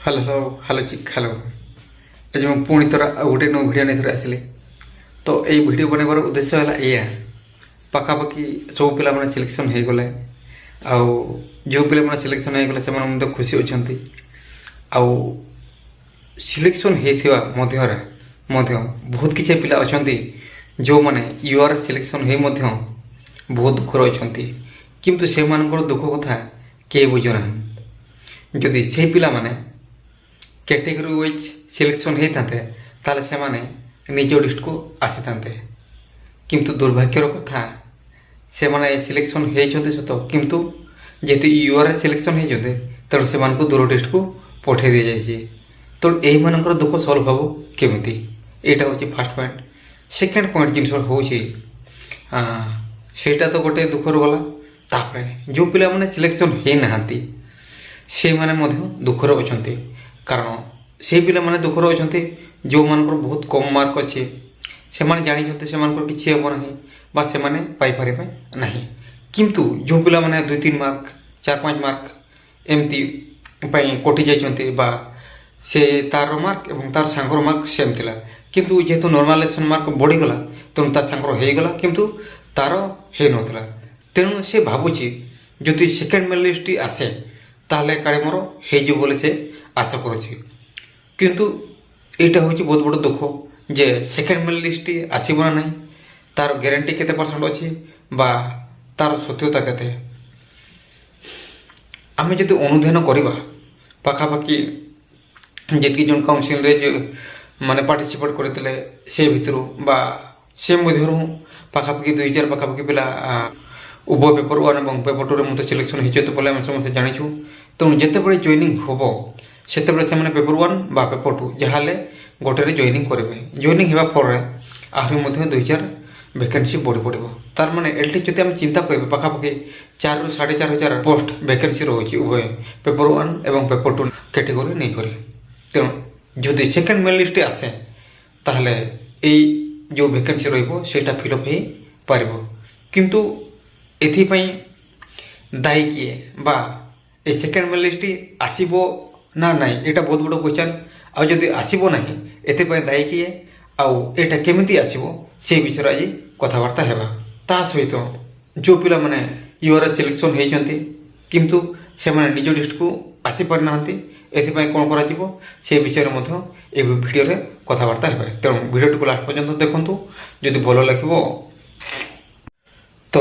Hello hello ଚିକ୍ hello. ଆଜି ମୁଁ ପୁଣି ଥର ଆଉ ଗୋଟେ ନୂଆ ଭିଡ଼ିଓ ନେଇକରି ଆସିଲି। ତ ଏଇ ଭିଡ଼ିଓ ବନେଇବାର ଉଦ୍ଦେଶ୍ୟ ହେଲା ଏଇଆ, ପାଖାପାଖି ସବୁ ପିଲାମାନେ ସିଲେକ୍ସନ୍ ହେଇଗଲେ। ଆଉ ଯେଉଁ ପିଲାମାନେ ସିଲେକ୍ସନ୍ ହେଇଗଲେ ସେମାନେ ମଧ୍ୟ ଖୁସି ଅଛନ୍ତି। ଆଉ ସିଲେକ୍ସନ୍ ହେଇଥିବା ମଧ୍ୟରେ ମଧ୍ୟ ବହୁତ କିଛି ପିଲା ଅଛନ୍ତି ଯେଉଁମାନେ ୟୁଆର୍ ସିଲେକ୍ସନ୍ ହେଇ ମଧ୍ୟ ବହୁତ ଦୁଃଖରେ ଅଛନ୍ତି, କିନ୍ତୁ ସେମାନଙ୍କର ଦୁଃଖ କଥା କେହି ବୁଝୁନାହିଁ। ଯଦି ସେହି ପିଲାମାନେ କ୍ୟାଟେଗୋରୀ ୱାଇଜ୍ ସିଲେକ୍ସନ୍ ହେଇଥାନ୍ତେ ତାହେଲେ ସେମାନେ ନିଜ ଲିଷ୍ଟକୁ ଆସିଥାନ୍ତେ। କିନ୍ତୁ ଦୁର୍ଭାଗ୍ୟର କଥା, ସେମାନେ ସିଲେକ୍ସନ୍ ହେଇଛନ୍ତି ସତ, କିନ୍ତୁ ଯେହେତୁ ୟୁଆର୍ ସିଲେକ୍ସନ୍ ହେଇଛନ୍ତି ତେଣୁ ସେମାନଙ୍କୁ ଦୂର ଲିଷ୍ଟକୁ ପଠାଇ ଦିଆଯାଇଛି। ତେଣୁ ଏଇମାନଙ୍କର ଦୁଃଖ ସଲ୍ଭ ହେବ କେମିତି, ଏଇଟା ହେଉଛି ଫାର୍ଷ୍ଟ ପଏଣ୍ଟ। ସେକେଣ୍ଡ ପଏଣ୍ଟ ଜିନିଷ ହେଉଛି ସେଇଟା ତ ଗୋଟେ ଦୁଃଖର ଗଲା। ତାପରେ ଯେଉଁ ପିଲାମାନେ ସିଲେକ୍ସନ୍ ହେଇନାହାନ୍ତି ସେମାନେ ମଧ୍ୟ ଦୁଃଖରେ ଅଛନ୍ତି। କାରଣ ସେହି ପିଲାମାନେ ଦୁଃଖରେ ଅଛନ୍ତି ଯେଉଁମାନଙ୍କର ବହୁତ କମ୍ ମାର୍କ ଅଛି। ସେମାନେ ଜାଣିଛନ୍ତି ସେମାନଙ୍କର କିଛି ହେବ ନାହିଁ ବା ସେମାନେ ପାଇପାରିବେ ନାହିଁ। କିନ୍ତୁ ଯେଉଁ ପିଲାମାନେ 2-3 ମାର୍କ 4-5 ମାର୍କ ଏମିତି ପାଇଁ କଟି ଯାଇଛନ୍ତି, ବା ସେ ତାର ମାର୍କ ଏବଂ ତାର ସାଙ୍ଗର ମାର୍କ ସେମ୍ ଥିଲା, କିନ୍ତୁ ଯେହେତୁ ନର୍ମାଲାଇଜେସନ୍ ମାର୍କ ବଢ଼ିଗଲା ତେଣୁ ତା ସାଙ୍ଗର ହେଇଗଲା କିନ୍ତୁ ତାର ହେଇନଥିଲା। ତେଣୁ ସେ ଭାବୁଛି ଯଦି ସେକେଣ୍ଡ ମେରିଟ୍ ଲିଷ୍ଟ ଆସେ ତାହେଲେ କାଳେ ମୋର ହେଇଯିବ ବୋଲି ସେ ଆଶା କରୁଛି। କିନ୍ତୁ ଏଇଟା ହେଉଛି ବହୁତ ବଡ଼ ଦୁଃଖ ଯେ ସେକେଣ୍ଡ ମେରିଟ୍ ଲିଷ୍ଟ ଆସିବ ନା ନାହିଁ, ତାର ଗ୍ୟାରେଣ୍ଟି କେତେ ପରସେଣ୍ଟ ଅଛି ବା ତାର ସତ୍ୟତା କେତେ। ଆମେ ଯଦି ଅନୁଧ୍ୟାନ କରିବା ପାଖାପାଖି ଯେତିକି ଜଣ କାଉନସିଲରେ ଯେ ମାନେ ପାର୍ଟିସିପେଟ୍ କରିଥିଲେ ସେ ଭିତରୁ ବା ସେ ମଧ୍ୟରୁ ପାଖାପାଖି 2000 ପାଖାପାଖି ପିଲା ଉଭୟ ପେପର 1 ଏବଂ ପେପର 2ରେ ମଧ୍ୟ ସିଲେକ୍ସନ୍ ହେଇଛନ୍ତି ବୋଲି ଆମେ ସମସ୍ତେ ଜାଣିଛୁ। ତେଣୁ ଯେତେବେଳେ ଜଏନିଂ ହେବ ସେତେବେଳେ ସେମାନେ ପେପର 1 ବା ପେପର 2 ଯାହା ହେଲେ ଗୋଟେରେ ଜଏନିଂ କରିବେ। ଜଏନିଂ ହେବା ପରେ ଆହୁରି ମଧ୍ୟ 2000 ଭ୍ୟାକେନ୍ସି ବଢ଼ି ପଡ଼ିବ। ତାର ମାନେ ଏଠି ଯଦି ଆମେ ଚିନ୍ତା କରିବା ପାଖାପାଖି 4,000 ରୁ 4,500 ପୋଷ୍ଟ ଭ୍ୟାକେନ୍ସି ରହୁଛି ଉଭୟ ପେପର 1 ଏବଂ ପେପର 2 କ୍ୟାଟେଗୋରୀ ନେଇକରି। ତେଣୁ ଯଦି ସେକେଣ୍ଡ ମେରିଟ୍ ଲିଷ୍ଟ ଆସେ ତାହେଲେ ଏଇ ଯେଉଁ ଭ୍ୟାକେନ୍ସି ରହିବ ସେଇଟା ଫିଲ୍ଅପ୍ ହେଇପାରିବ। କିନ୍ତୁ ଏଥିପାଇଁ ଦାୟୀ କିଏ ବା ଏ ସେକେଣ୍ଡ ମେରିଟ୍ ଲିଷ୍ଟ ଆସିବ ନା ନାହିଁ, ଏଇଟା ବହୁତ ବଡ଼ କ୍ୱେଶ୍ଚନ୍। ଆଉ ଯଦି ଆସିବ ନାହିଁ ଏଥିପାଇଁ ଦାୟୀ କିଏ, ଆଉ ଏଇଟା କେମିତି ଆସିବ ସେ ବିଷୟରେ ଆଜି କଥାବାର୍ତ୍ତା ହେବା। ତା ସହିତ ଯେଉଁ ପିଲାମାନେ ୟୁଆର୍ ସିଲେକ୍ସନ୍ ହେଇଛନ୍ତି କିନ୍ତୁ ସେମାନେ ନିଜ ଲିଷ୍ଟକୁ ଆସିପାରିନାହାନ୍ତି, ଏଥିପାଇଁ କ'ଣ କରାଯିବ ସେ ବିଷୟରେ ମଧ୍ୟ ଏ ଭିଡ଼ିଓରେ କଥାବାର୍ତ୍ତା ହେବେ। ତେଣୁ ଭିଡ଼ିଓଟିକୁ ଲାଷ୍ଟ ପର୍ଯ୍ୟନ୍ତ ଦେଖନ୍ତୁ। ଯଦି ଭଲ ଲାଗିବ ତ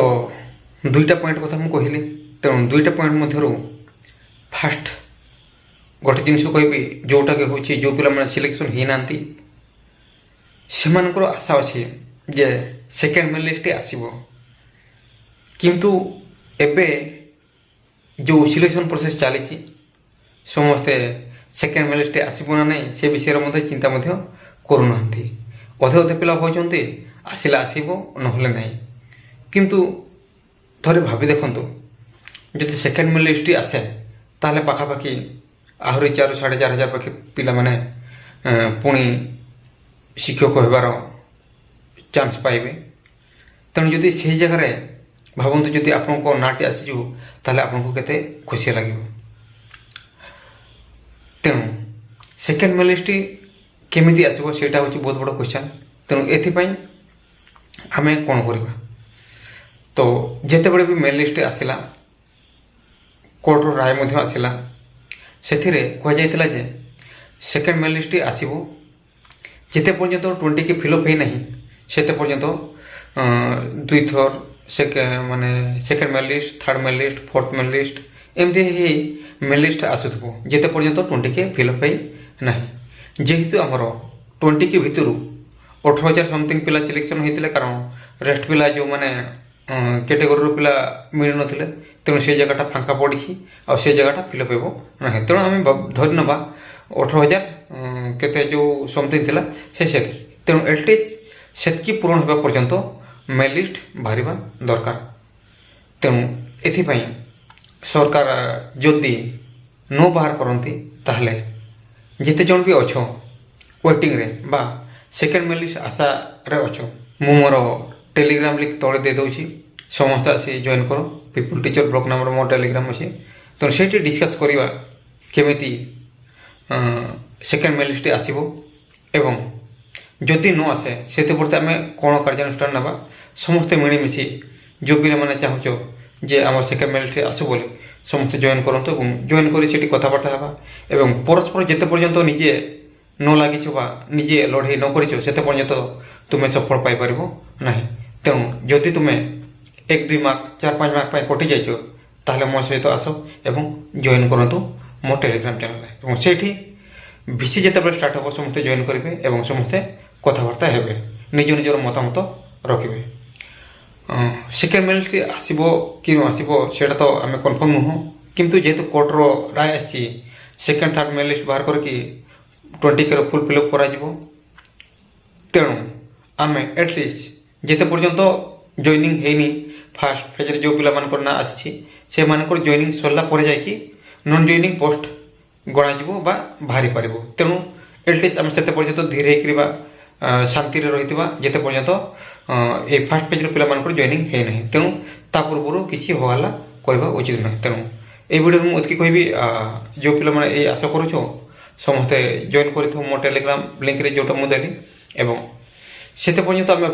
2ଟା ପଏଣ୍ଟ କଥା ମୁଁ କହିଲି। ତେଣୁ 2ଟା ପଏଣ୍ଟ ମଧ୍ୟରୁ ଫାର୍ଷ୍ଟ ଗୋଟେ ଜିନିଷ କହିବି, ଯେଉଁଟାକି ହେଉଛି ଯେଉଁ ପିଲାମାନେ ସିଲେକ୍ସନ୍ ହେଇନାହାନ୍ତି ସେମାନଙ୍କର ଆଶା ଅଛି ଯେ ସେକେଣ୍ଡ ମେରିଟ୍ ଲିଷ୍ଟ ଆସିବ। କିନ୍ତୁ ଏବେ ଯେଉଁ ସିଲେକ୍ସନ୍ ପ୍ରୋସେସ୍ ଚାଲିଛି ସମସ୍ତେ ସେକେଣ୍ଡ ମେରିଟ୍ ଲିଷ୍ଟ ଆସିବ ନା ନାହିଁ ସେ ବିଷୟରେ ମଧ୍ୟ ଚିନ୍ତା ମଧ୍ୟ କରୁନାହାନ୍ତି। ଅଧେ ପିଲା ଭାବୁଛନ୍ତି ଆସିଲେ ଆସିବ ନହେଲେ ନାହିଁ। କିନ୍ତୁ ଥରେ ଭାବି ଦେଖନ୍ତୁ, ଯଦି ସେକେଣ୍ଡ ମେରିଟ୍ ଲିଷ୍ଟ ଆସେ ତାହେଲେ ପାଖାପାଖି ଆହୁରି 4,000 ରୁ 4,500 ପାଖି ପିଲାମାନେ ପୁଣି ଶିକ୍ଷକ ହେବାର ଚାନ୍ସ ପାଇବେ। ତେଣୁ ଯଦି ସେହି ଜାଗାରେ ଭାବନ୍ତୁ ଯଦି ଆପଣଙ୍କ ନାଁଟି ଆସିଯିବ ତାହେଲେ ଆପଣଙ୍କୁ କେତେ ଖୁସି ଲାଗିବ। ତେଣୁ ସେକେଣ୍ଡ ମେରିଟ୍ ଲିଷ୍ଟ କେମିତି ଆସିବ ସେଇଟା ହେଉଛି ବହୁତ ବଡ଼ କ୍ୱେଶ୍ଚନ୍। ତେଣୁ ଏଥିପାଇଁ ଆମେ କ'ଣ କରିବା, ତ ଯେତେବେଳେ ବି ମେରିଟ୍ ଲିଷ୍ଟ ଆସିଲା କୋର୍ଟର ରାୟ ମଧ୍ୟ ଆସିଲା, ସେଥିରେ କୁହାଯାଇଥିଲା ଯେ ସେକେଣ୍ଡ ମେରିଟ୍ ଲିଷ୍ଟ ଆସିବ ଯେତେ ପର୍ଯ୍ୟନ୍ତ 20 ଫିଲ୍ଅପ୍ ହେଇନାହିଁ ସେତେ ପର୍ଯ୍ୟନ୍ତ 2 ଥର ମାନେ second merit list, third merit list, fourth merit list ଏମିତି ହେଇ ମେରିଟ୍ ଲିଷ୍ଟ ଆସୁଥିବ ଯେତେ ପର୍ଯ୍ୟନ୍ତ 20 ଫିଲ୍ଅପ୍ ହେଇ ନାହିଁ। ଯେହେତୁ ଆମର 20 ଭିତରୁ 18,000 ସମଥିଙ୍ଗ ପିଲା ସିଲେକ୍ସନ୍ ହେଇଥିଲେ, କାରଣ ରେଷ୍ଟ ପିଲା ଯେଉଁମାନେ କ୍ୟାଟେଗୋରୀର ପିଲା ମିଳିନଥିଲେ ତେଣୁ ସେ ଜାଗାଟା ଫାଙ୍କା ପଡ଼ିଛି ଆଉ ସେ ଜାଗାଟା ଫିଲ୍ଅପ୍ ହେବ ନାହିଁ। ତେଣୁ ଆମେ ଧରି ନେବା 18,000 କେତେ ଯେଉଁ ସମଥିଙ୍ଗ ଥିଲା ସେ ସେତିକି। ତେଣୁ ଏଟଲିଷ୍ଟ ସେତିକି ପୂରଣ ହେବା ପର୍ଯ୍ୟନ୍ତ ମେରିଟ୍ ଲିଷ୍ଟ ବାହାରିବା ଦରକାର। ତେଣୁ ଏଥିପାଇଁ ସରକାର ଯଦି ନ ବାହାର କରନ୍ତି ତାହେଲେ ଯେତେ ଜଣ ବି ଅଛ ୱେଟିଂରେ ବା ସେକେଣ୍ଡ ମେରିଟ୍ ଲିଷ୍ଟ ଆଶାରେ ଅଛ, ମୁଁ ମୋର ଟେଲିଗ୍ରାମ ଲିଙ୍କ୍ ତଳେ ଦେଇଦେଉଛି, ସମସ୍ତେ ଆସି ଜଏନ୍ କର। ପିପୁଲ୍ ଟିଚର ବ୍ଲକ୍ ନାମର ମୋ ଟେଲିଗ୍ରାମ ଅଛି। ତେଣୁ ସେଇଠି ଡିସ୍କସ୍ କରିବା କେମିତି ସେକେଣ୍ଡ ମେଲ୍ ଲିଷ୍ଟ ଆସିବ ଏବଂ ଯଦି ନ ଆସେ ସେଥିପ୍ରତି ଆମେ କ'ଣ କାର୍ଯ୍ୟାନୁଷ୍ଠାନ ନେବା ସମସ୍ତେ ମିଳିମିଶି ଯେଉଁ ପିଲାମାନେ ଚାହୁଁଛ ଯେ ଆମର ସେକେଣ୍ଡ ମେଲ୍ ଲିଷ୍ଟ ଆସୁ ବୋଲି ସମସ୍ତେ ଜଏନ୍ କରନ୍ତୁ ଏବଂ ଜଏନ୍ କରି ସେଠି କଥାବାର୍ତ୍ତା ହେବା ଏବଂ ପରସ୍ପର ଯେତେ ପର୍ଯ୍ୟନ୍ତ ନିଜେ ନ ଲାଗିଛ ବା ନିଜେ ଲଢ଼େଇ ନ କରିଛ ସେତେ ପର୍ଯ୍ୟନ୍ତ ତୁମେ ସଫଳ ପାଇପାରିବ ନାହିଁ। ତେଣୁ ଯଦି ତୁମେ 1-2 ମାର୍କ 4-5 ମାର୍କ ପାଇଁ କଟି ଯାଇଛ ତାହେଲେ ମୋ ସହିତ ଆସ ଏବଂ ଜଏନ୍ କରନ୍ତୁ ମୋ ଟେଲିଗ୍ରାମ ଚ୍ୟାନେଲରେ ଏବଂ ସେଇଠି ଭିସି ଯେତେବେଳେ ଷ୍ଟାର୍ଟ ହେବ ସମସ୍ତେ ଜଏନ୍ କରିବେ ଏବଂ ସମସ୍ତେ କଥାବାର୍ତ୍ତା ହେବେ ନିଜ ନିଜର ମତାମତ ରଖିବେ। ସେକେଣ୍ଡ ମେଲ୍ ଲିଷ୍ଟ ଆସିବ କି ନ ଆସିବ ସେଇଟା ତ ଆମେ କନଫର୍ମ ନୁହଁ, କିନ୍ତୁ ଯେହେତୁ କୋର୍ଟର ରାୟ ଆସିଛି ସେକେଣ୍ଡ ଥାର୍ଡ଼ ମେଲ୍ ଲିଷ୍ଟ ବାହାର କରିକି 20K ଫୁଲ୍ ଫିଲ୍ଅପ୍ କରାଯିବ। ତେଣୁ ଆମେ ଆଟଲିଷ୍ଟ ଯେତେ ପର୍ଯ୍ୟନ୍ତ ଜଏନିଂ ହେଇନି ଫାର୍ଷ୍ଟ ଫେଜ୍ରେ ଯେଉଁ ପିଲାମାନଙ୍କର ନାଁ ଆସିଛି ସେମାନଙ୍କର ଜଏନିଂ ସରିଲା ପରେ ଯାଇକି ନନ୍ ଜଏନିଂ ପୋଷ୍ଟ ଗଣାଯିବ ବା ବାହାରି ପାରିବ। ତେଣୁ ଆଟଲିଷ୍ଟ ଆମେ ସେତେ ପର୍ଯ୍ୟନ୍ତ ଧୀରେ ହେଇକରି ବା ଶାନ୍ତିରେ ରହିଥିବା ଯେତେ ପର୍ଯ୍ୟନ୍ତ এই ফার্স্ট পেজর পিলাମାନଙ୍କର জয়েনিং ହେଇନାହିଁ। ତେଣୁ ତା ପୂର୍ବରୁ କିଛି ହୋହାଲ୍ଲା କରିବା ଉଚିତ ନୁହେଁ। ତେଣୁ এই ভিডিওରେ ମୁଁ ଏତିକି କହିବି, ଯେଉଁ ପିଲାମାନେ এই ଆଶା କରୁଛ ସମସ୍ତେ ଜଏନ୍ କରିଥିବ ମୋ ଟେଲିଗ୍ରାମ ଲିଙ୍କରେ ଯେଉଁଟା ମୁଁ ଦେଲି ଏବଂ ସେତେ ପର୍ଯ୍ୟନ୍ତ ଆମେ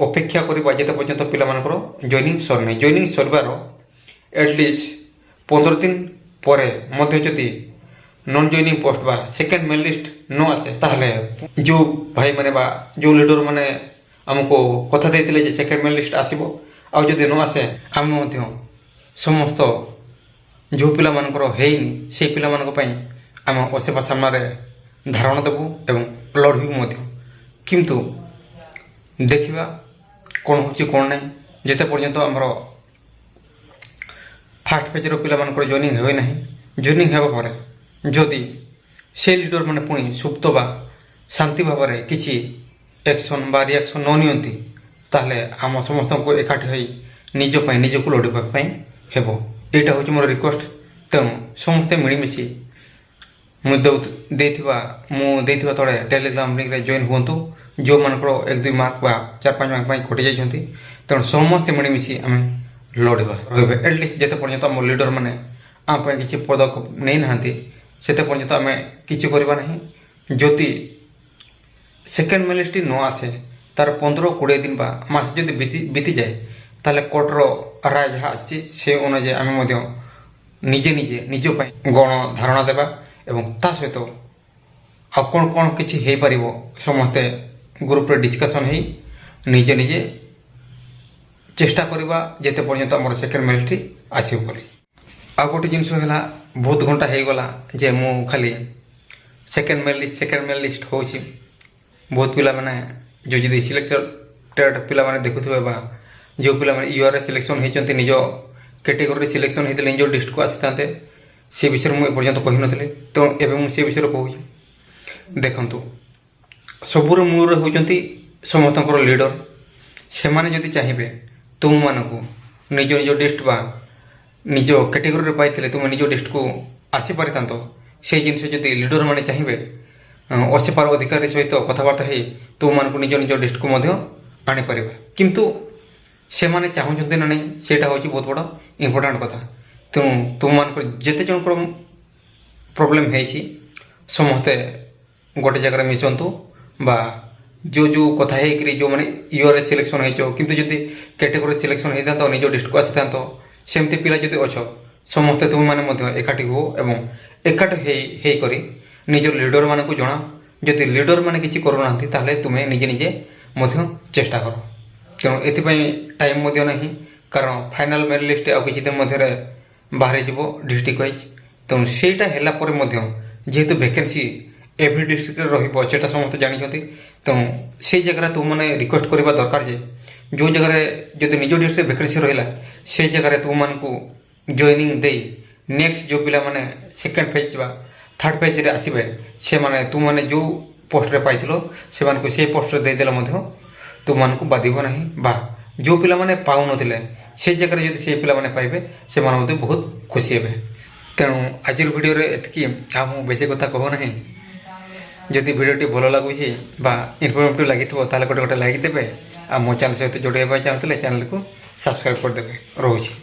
ଅପେକ୍ଷା କରିବା ଯେତେ ପର୍ଯ୍ୟନ୍ତ ପିଲାମାନଙ୍କର ଜଏନିଂ ସରିନାହିଁ। ଜଏନିଂ ସରିବାର ଆଟଲିଷ୍ଟ 15 ଦିନ ପରେ ମଧ୍ୟ ଯଦି ନନ୍ ଜଏନିଂ ପୋଷ୍ଟ ବା ସେକେଣ୍ଡ ମେଲ୍ ଲିଷ୍ଟ ନ ଆସେ ତାହେଲେ ଯେଉଁ ଭାଇମାନେ ବା ଯେଉଁ ଲିଡରମାନେ ଆମକୁ କଥା ଦେଇଥିଲେ ଯେ ସେକେଣ୍ଡ ମେଲ୍ ଲିଷ୍ଟ ଆସିବ ଆଉ ଯଦି ନ ଆସେ ଆମେ ମଧ୍ୟ ସମସ୍ତ ଯେଉଁ ପିଲାମାନଙ୍କର ହେଇନି ସେଇ ପିଲାମାନଙ୍କ ପାଇଁ ଆମେ ଅସେପା ସାମ୍ନାରେ ଧାରଣା ଦେବୁ ଏବଂ ଲଢ଼ିବୁ ମଧ୍ୟ। କିନ୍ତୁ ଦେଖିବା କ'ଣ ହେଉଛି କ'ଣ ନାହିଁ। ଯେତେ ପର୍ଯ୍ୟନ୍ତ ଆମର ଫାର୍ଷ୍ଟ ପେଜ୍ର ପିଲାମାନଙ୍କର ଜଏନିଂ ହୋଇ ନାହିଁ, ଜଏନିଂ ହେବା ପରେ ଯଦି ସେ ଲିଡରମାନେ ପୁଣି ସୁପ୍ତ ବା ଶାନ୍ତି ଭାବରେ କିଛି एक्शन बा रिएक्शन न नियंती ताहले आम समस्त एकाठी होई निज पाई निजको लड़िबा पाई हेबो। एटा होची मोर रिक्वेस्ट। तेणु समस्ते मिलीमिशि मु देथिबा तळे टेलीग्राम लिंक रे जॉइन हुंतु जो मानकर 1-2 मार्क बा 4-5 मार्क पाई कटि जाइछंती। तेणु समस्ते मिलीमिशि आमे लड़िबा रहबे। एटलिस्ट जेते पर्यंत हम लीडर माने आम पाई किछि पदक्षेप नै नाहंती सेते पर्यंत आमे किछि करबा नाही। जति सेकेंड मेल लिस्ट न आसे तार 15-20 दिन बा मास जदि बीती जाए ताले कोर्टर राय जहाँ आसी से अनुजाई आम निजे निजे निज गण धारणा देवा एवं ता सहित आ कौन कौन किसी हो पार समस्ते ग्रुप रे डिस्कसन हो निजे निजे चेष्टा करवा जेते पर्यंत आम सेकेंड मेल लिस्ट आसो बोली। आ गोटे जिनस है बहुत घंटा हो गला जे मु खाली सेकेंड मेल लिस्ट हो बहुत पिला माने जो जदि सिलेक्टेड पिला माने देखुथिबे बा जो पिला माने यूआरए सिलेक्शन होइचंती निज कैटेगरी सिलेक्शन होइतले निज डिस्ट्रिक्ट को आसितांते से विषय मु पर्यंत कहि नथले। तो एबे मु से विषय कहू देखंतु सबुर मूर होइचंती समस्तकर लीडर से माने जदि चाहिबे तुम मानकु निज निज डिस्ट्रिक्ट बा निज कैटेगरी रे पाइतले तुम निज डिस्ट्रिक्ट को आसी पारितांतो से जिनस जदि लीडर माने चाहिबे असीपार अधिकारी सहित कथबार्ता हो तुम मान निज निज डिस्ट्रिक्ट को आनीपर किंतु से माने चाहते ना नहीं सेटा हूँ बहुत बड़ा इम्पोर्टाट कथा। तेणु तुम मान जिते जन प्रोब्लेम है समस्ते गोटे जगह मिशंतु बा जो जो कथा है जो मैंने यूआरए सिलेक्शन हो किंतु जदि कैटेगरी सिलेक्शन होता तो निज डिस्ट्रिक्ट को आसी था सेमती पिला जदि अच्छ समस्ते तुम मैंने एकाठी हो एवं एकाठी हो निज लीडर मान को जना जदि लीडर मैंने किसी करूना ताहले तुम्हें निजे निजे चेष्टा कर। तेणु एथिपाई टाइम ना कारण फाइनाल मेरिट लिस्ट आ किसी दिन बाहर जीव डिस्ट्रिक्ट वाइज। तेणु सेटा है जेहेतु वैकेंसी एवरी डिस्ट्रिक्ट रहा समस्त जानते। तेणु से जगह तुम मैंने रिक्वेस्ट करवा दरकार जे जो जगह जदि निज डिस्ट्रिक्ट वैकेंसी रहा से जगह तुम मान को जॉइनिंग दे नेक्स्ट जो पिला माने सेकेंड फेज बा थर्ड पेज रे आसीबे से माने तुम माने जो पोस्ट रे पाइथिलो से मान को से पोस्ट रे दे देला मध्य तुम मान को बाधिबो नाही बा जो पिला माने पाउ नथिले से जगह रे जदि से पिला माने पाइबे से मान मते बहुत खुशी हेबे। तेणु आज वीडियो रे एतकी आ मु बेसी कथा कहबो नाही। जदि वीडियोटी भलो लागुछि बा इनफॉर्मेटिव लागिथबो ताले गोटे लाइक देबे आ मो चैनल सहित जोड़े चाहते चैनल को सब्सक्राइब कर देबे। रहूछि।